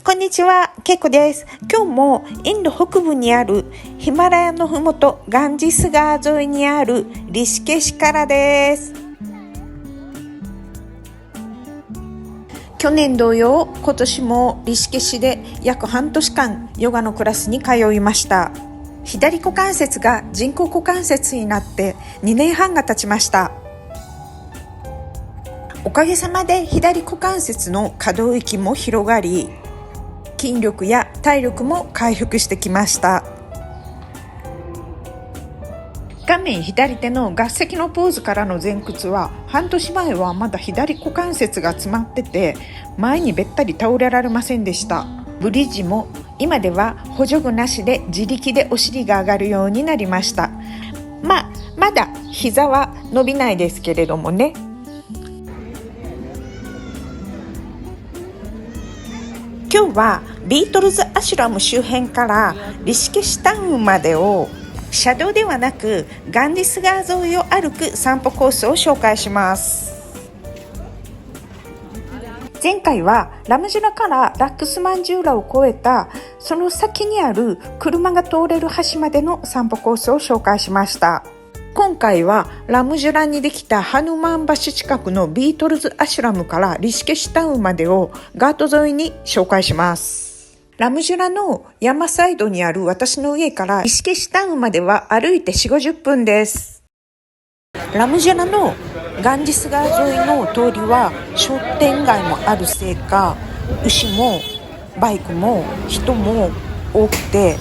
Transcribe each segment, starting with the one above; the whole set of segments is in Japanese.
こんにちは、ケイコです。今日もインド北部にあるヒマラヤのふもとガンジス川沿いにあるリシケシからです。去年同様、今年もリシケシで約半年間ヨガのクラスに通いました。左股関節が人工股関節になって2年半が経ちました。おかげさまで左股関節の可動域も広がり、筋力や体力も回復してきました。画面左手の合席のポーズからの前屈は、半年前はまだ左股関節が詰まってて前にべったり倒れられませんでした。ブリッジも今では補助具なしで自力でお尻が上がるようになりました。まだ膝は伸びないですけれどもね。今日はビートルズアシュラム周辺からリシケシタウンまでを車道ではなくガンディス川沿いを歩く散歩コースを紹介します。前回はラムジュラからラックスマンジューラを越えたその先にある車が通れる橋までの散歩コースを紹介しました。今回はラムジュラにできたハヌマン橋近くのビートルズアシュラムからリシケシタウンまでをガート沿いに紹介します。ラムジュラの山サイドにある私の家からリシケシタウンまでは歩いて 4,50 分です。ラムジュラのガンジス川沿いの通りは商店街もあるせいか、牛もバイクも人も多くて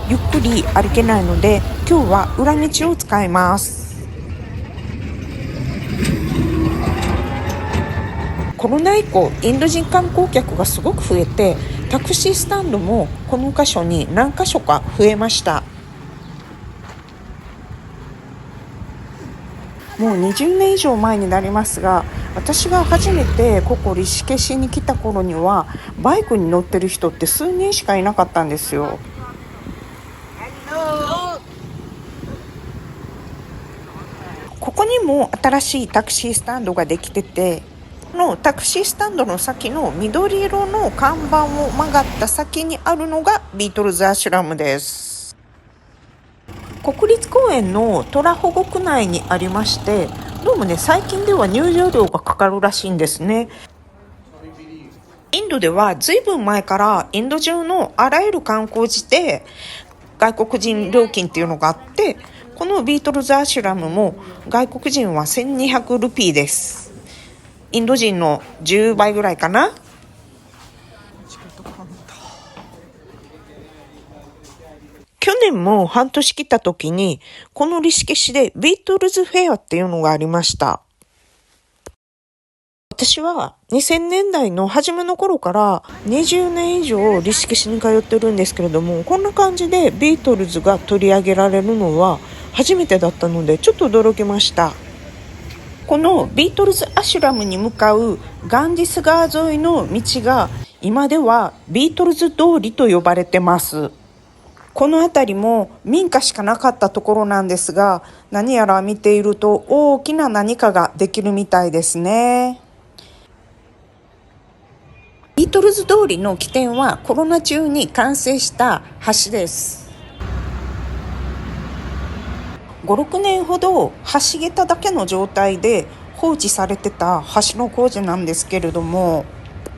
ゆっくり歩けないので、今日は裏道を使います。コロナ以降インド人観光客がすごく増えて、タクシースタンドもこの箇所に何箇所か増えました。もう20年以上前になりますが、私が初めてここリシケシに来た頃にはバイクに乗ってる人って数人しかいなかったんですよ。ここにも新しいタクシースタンドができてて、このタクシースタンドの先の緑色の看板を曲がった先にあるのがビートルズアシュラムです。国立公園のトラ保護区内にありまして、どうもね、最近では入場料がかかるらしいんですね。インドではずいぶん前からインド中のあらゆる観光地で外国人料金っていうのがあって、このビートルズアシュラムも外国人は1200ルピーです。インド人の10倍ぐらいかな。去年も半年来た時にこのリシケシでビートルズフェアっていうのがありました。私は2000年代の初めの頃から20年以上リシケシに通ってるんですけれども、こんな感じでビートルズが取り上げられるのは初めてだったのでちょっと驚きました。このビートルズアシュラムに向かうガンディス川沿いの道が今ではビートルズ通りと呼ばれてます。この辺りも民家しかなかったところなんですが、何やら見ていると大きな何かができるみたいですね。ビートルズ通りの起点はコロナ中に完成した橋です。5、6年ほど橋桁だけの状態で放置されてた橋の工事なんですけれども、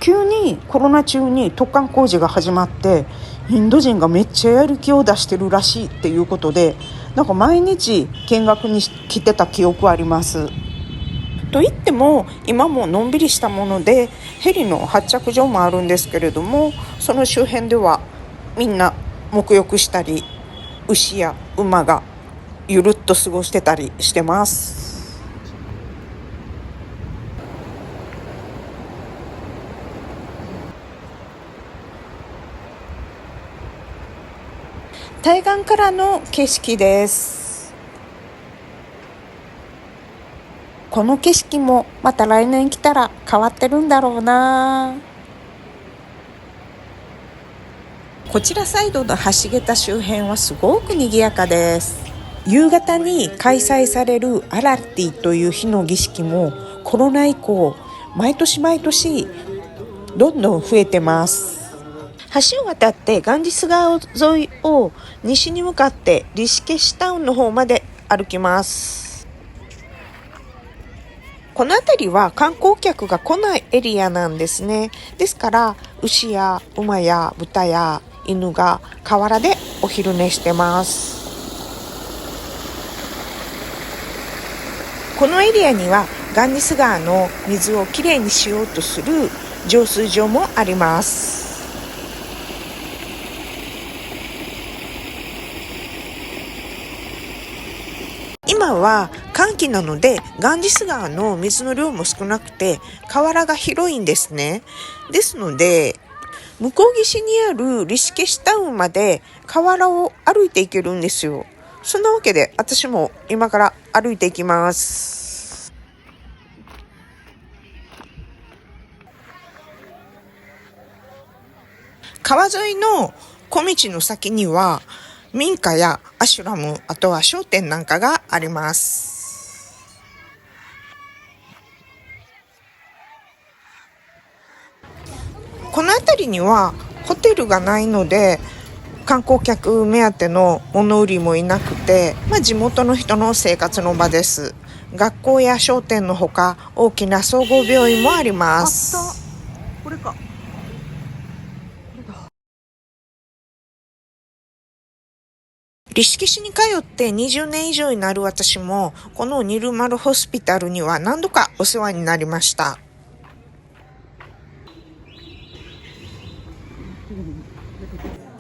急にコロナ中に突貫工事が始まって、インド人がめっちゃやる気を出してるらしいっていうことで、なんか毎日見学に来てた記憶あります。と言っても今ものんびりしたもので、ヘリの発着場もあるんですけれども、その周辺ではみんな沐浴したり、牛や馬がゆるっと過ごしてたりしてます。対岸からの景色です。この景色もまた来年来たら変わってるんだろうな。こちらサイドの橋桁周辺はすごく賑やかです。夕方に開催されるアラティという日の儀式もコロナ以降毎年どんどん増えてます。橋を渡ってガンジス川沿いを西に向かってリシケシュタウンの方まで歩きます。この辺りは観光客が来ないエリアなんですね。ですから牛や馬や豚や犬が河原でお昼寝してます。このエリアにはガンジス川の水をきれいにしようとする浄水場もあります。今は乾季なのでガンジス川の水の量も少なくて河原が広いんですね。ですので向こう岸にあるリシケシュタウンまで河原を歩いていけるんですよ。そんなわけで私も今から歩いていきます。川沿いの小道の先には民家やアシュラム、あとは商店なんかがあります。この辺りにはホテルがないので観光客目当ての物売りもいなくて、地元の人の生活の場です。学校や商店のほか大きな総合病院もあります。これか。リシケシに通って20年以上になる私も、このニルマルホスピタルには何度かお世話になりました。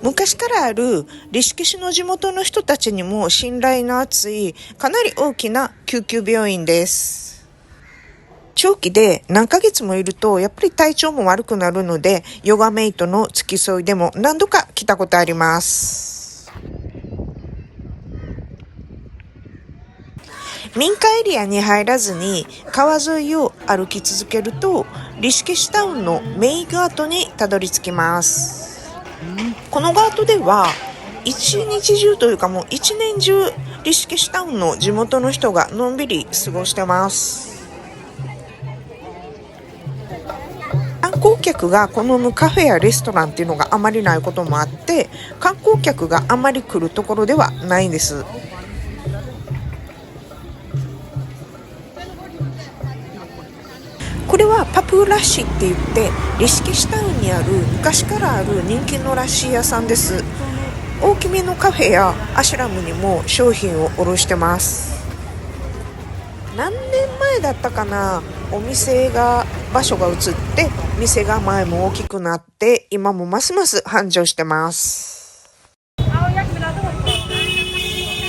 昔からあるリシケシの地元の人たちにも信頼の厚い、かなり大きな救急病院です。長期で何ヶ月もいるとやっぱり体調も悪くなるので、ヨガメイトの付き添いでも何度か来たことあります。民家エリアに入らずに川沿いを歩き続けるとリシケシュタウンのメインガートにたどり着きます。このガートでは一日中というかもう一年中リシケシュタウンの地元の人がのんびり過ごしてます。観光客が好むカフェやレストランっていうのがあまりないこともあって、観光客があまり来るところではないんです。これはパプーラッシって言ってリシケシュタウンにある昔からある人気のラッシー屋さんです。大きめのカフェやアシュラムにも商品を卸してます。何年前だったかな、場所が移って店構えも大きくなって今もますます繁盛してます。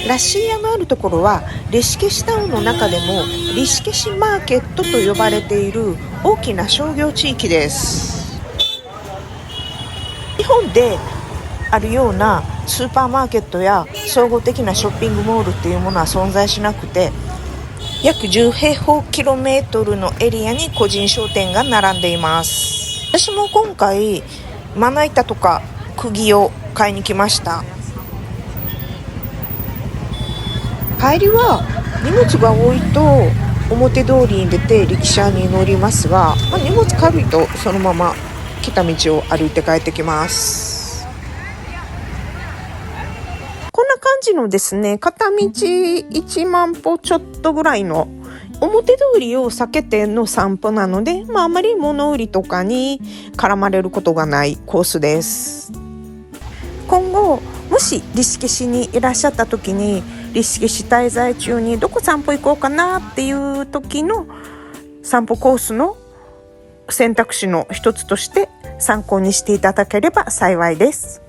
ラッシー屋のあるところはリシケシュタウンの中でもリシケシマーケットと呼ばれている大きな商業地域です。日本であるようなスーパーマーケットや総合的なショッピングモールっていうものは存在しなくて、約10平方キロメートルのエリアに個人商店が並んでいます。私も今回まな板とか釘を買いに来ました。帰りは荷物が多いと表通りに出て力車に乗りますが、荷物軽いとそのまま来た道を歩いて帰ってきます。こんな感じのですね、片道1万歩ちょっとぐらいの表通りを避けての散歩なので、あまり物売りとかに絡まれることがないコースです。今後もしリシケシにいらっしゃった時にリシケシ滞在中にどこ散歩行こうかなっていう時の散歩コースの選択肢の一つとして参考にしていただければ幸いです。